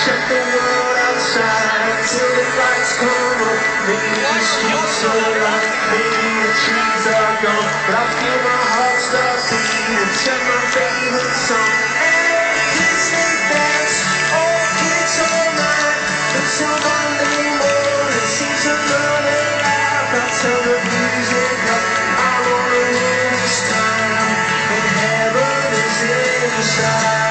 Check the world outside till the lights come up. Maybe the streets are locked, maybe the trees are gone, but I feel my heart start beating, check my favorite song. And kids they dance, all kids all night, until Monday morning seems another life. I tell the music up, I wanna lose this time, and heaven is in the sky.